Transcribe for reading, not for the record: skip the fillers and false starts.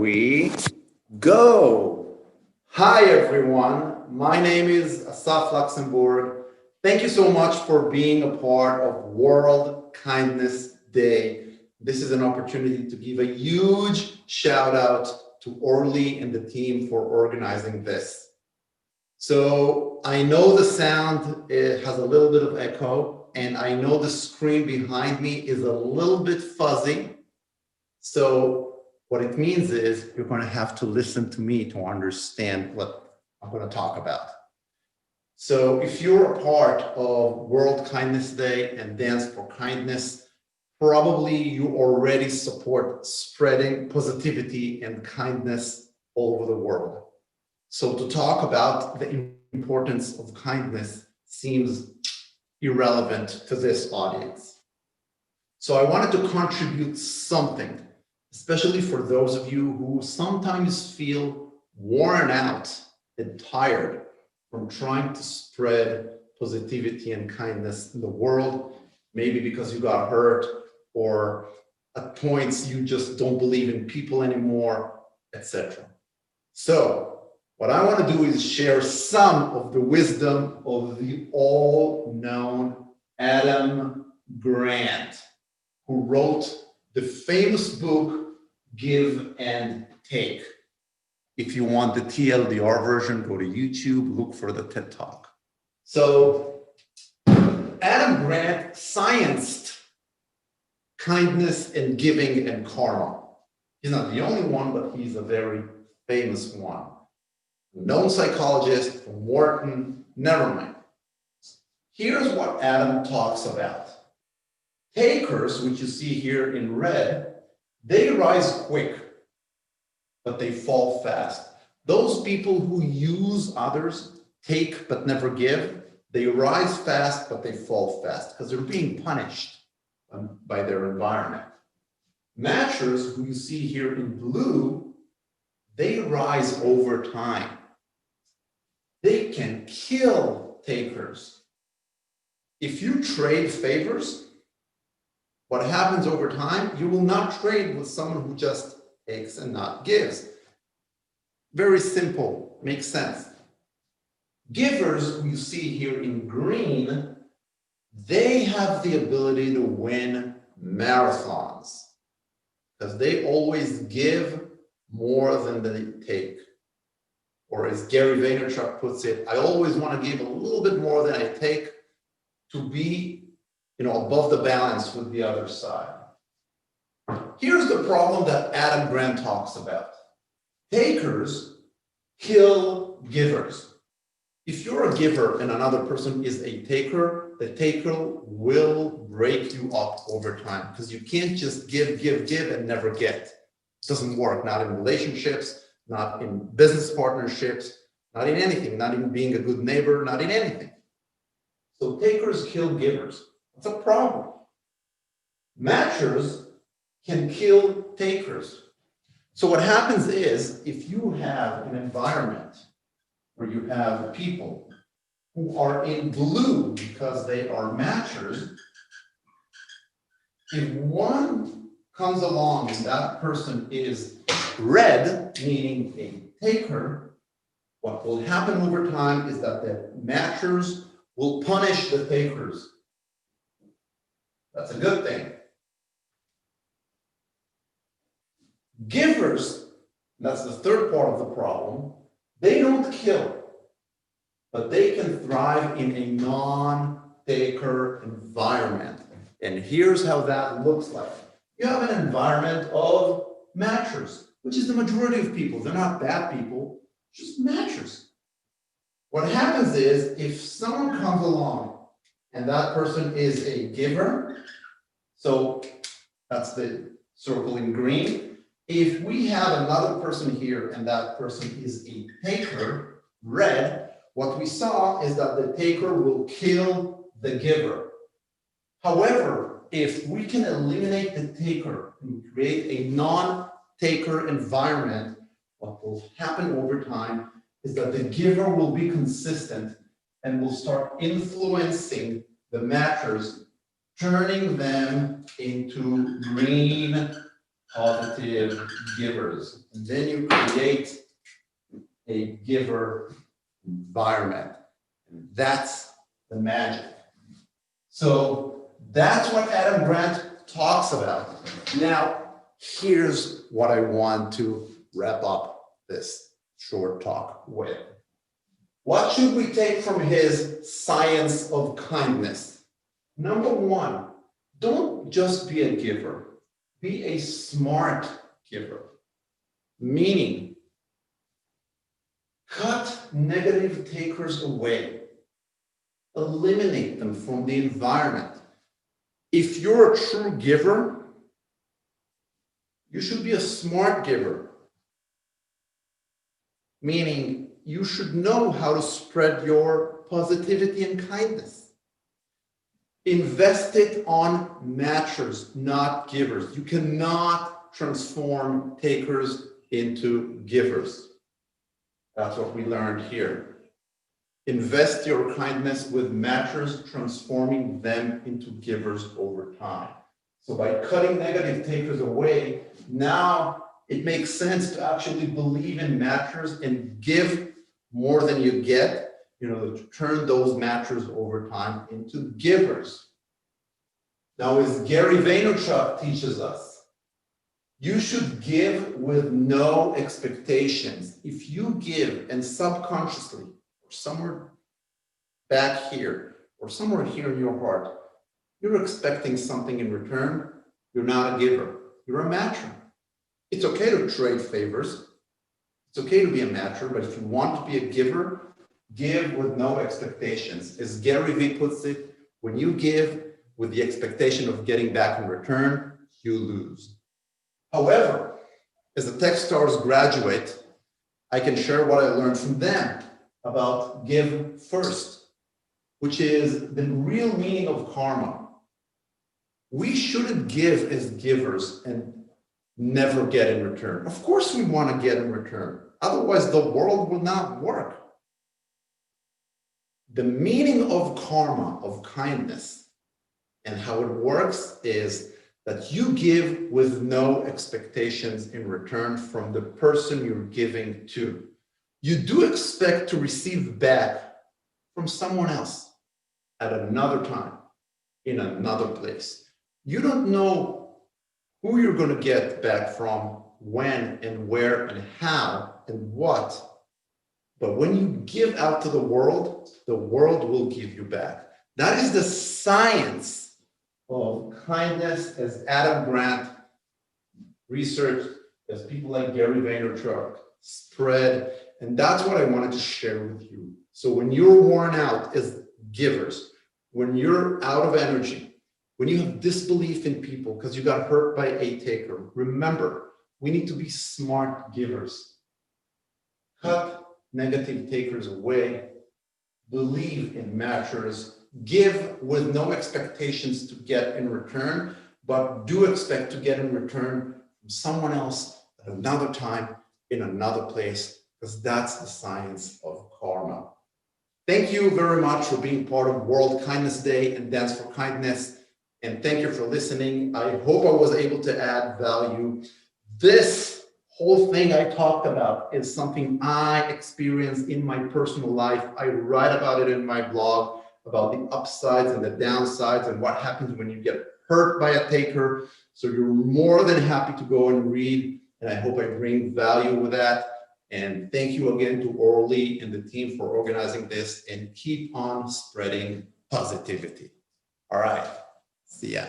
we go. Hi, everyone. My name is Assaf Luxembourg. Thank you so much for being a part of World Kindness Day. This is an opportunity to give a huge shout out to Orly and the team for organizing this. So I know the sound has a little bit of echo, and I know the screen behind me is a little bit fuzzy. So what it means is you're going to have to listen to me to understand what I'm going to talk about. So if you're a part of World Kindness Day and Dance for Kindness, probably you already support spreading positivity and kindness all over the world. So to talk about the importance of kindness seems irrelevant to this audience. So I wanted to contribute something, especially for those of you who sometimes feel worn out and tired from trying to spread positivity and kindness in the world, maybe because you got hurt or at points you just don't believe in people anymore, etc. So what I want to do is share some of the wisdom of the all-known Adam Grant, who wrote the famous book, Give and Take. If you want the TLDR version, go to YouTube, look for the TED Talk. So Adam Grant scienced kindness and giving and karma. He's not the only one, but he's a very famous one. Known psychologist from Wharton, never mind. Here's what Adam talks about. Takers, which you see here in red, they rise quick, but they fall fast. Those people who use others, take but never give, they rise fast, but they fall fast because they're being punished by their environment. Matchers, who you see here in blue, they rise over time. They can kill takers. If you trade favors, what happens over time, you will not trade with someone who just takes and not gives. Very simple, makes sense. Givers, who you see here in green, they have the ability to win marathons because they always give more than they take. Or as Gary Vaynerchuk puts it, I always want to give a little bit more than I take to be, above the balance with the other side. Here's the problem that Adam Grant talks about. Takers kill givers. If you're a giver and another person is a taker, the taker will break you up over time because you can't just give and never get. It doesn't work, not in relationships, not in business partnerships, not in anything, not in being a good neighbor, not in anything. So takers kill givers. That's a problem. Matchers can kill takers. So what happens is, if you have an environment where you have people who are in blue because they are matchers, if one comes along and that person is red, meaning a taker, what will happen over time is that the matchers will punish the takers. That's a good thing. Givers, that's the third part of the problem, they don't kill, but they can thrive in a non-taker environment. And here's how that looks like. You have an environment of matchers, which is the majority of people. They're not bad people, just matchers. What happens is, if someone comes along and that person is a giver, so that's the circle in green. If we have another person here and that person is a taker, red, what we saw is that the taker will kill the giver. However, if we can eliminate the taker and create a non-taker environment, what will happen over time is that the giver will be consistent and will start influencing the matchers, turning them into green positive givers. And then you create a giver environment. And that's the magic. So that's what Adam Grant talks about. Now, here's what I want to wrap up this short talk with. What should we take from his science of kindness? Number one, don't just be a giver. Be a smart giver. Meaning, cut negative takers away. Eliminate them from the environment. If you're a true giver, you should be a smart giver. Meaning, you should know how to spread your positivity and kindness. Invest it on matchers, not givers. You cannot transform takers into givers. That's what we learned here. Invest your kindness with matchers, transforming them into givers over time. So by cutting negative takers away, now it makes sense to actually believe in matchers and give more than you get, to turn those matchers over time into givers. Now, as Gary Vaynerchuk teaches us, you should give with no expectations. If you give and subconsciously, or somewhere back here, or somewhere here in your heart, you're expecting something in return, you're not a giver, you're a matcher. It's okay to trade favors. It's okay to be a matcher, but if you want to be a giver, give with no expectations. As Gary Vee puts it, when you give with the expectation of getting back in return, you lose. However, as a Techstars graduate, I can share what I learned from them about give first, which is the real meaning of karma. We shouldn't give as givers and never get in return. Of course we want to get in return. Otherwise, the world will not work. The meaning of karma, of kindness, and how it works is that you give with no expectations in return from the person you're giving to. You do expect to receive back from someone else at another time, in another place. You don't know who you're going to get back from, when and where and how and what. But when you give out to the world will give you back. That is the science of kindness, as Adam Grant researched, as people like Gary Vaynerchuk spread. And that's what I wanted to share with you. So when you're worn out as givers, when you're out of energy, when you have disbelief in people because you got hurt by a taker, remember, we need to be smart givers. Cut negative takers away, believe in matchers, give with no expectations to get in return, but do expect to get in return from someone else at another time, in another place, because that's the science of karma. Thank you very much for being part of World Kindness Day and Dance for Kindness. And thank you for listening. I hope I was able to add value. This whole thing I talked about is something I experienced in my personal life. I write about it in my blog, about the upsides and the downsides and what happens when you get hurt by a taker. So you're more than happy to go and read. And I hope I bring value with that. And thank you again to Orly and the team for organizing this, and keep on spreading positivity. All right. See ya.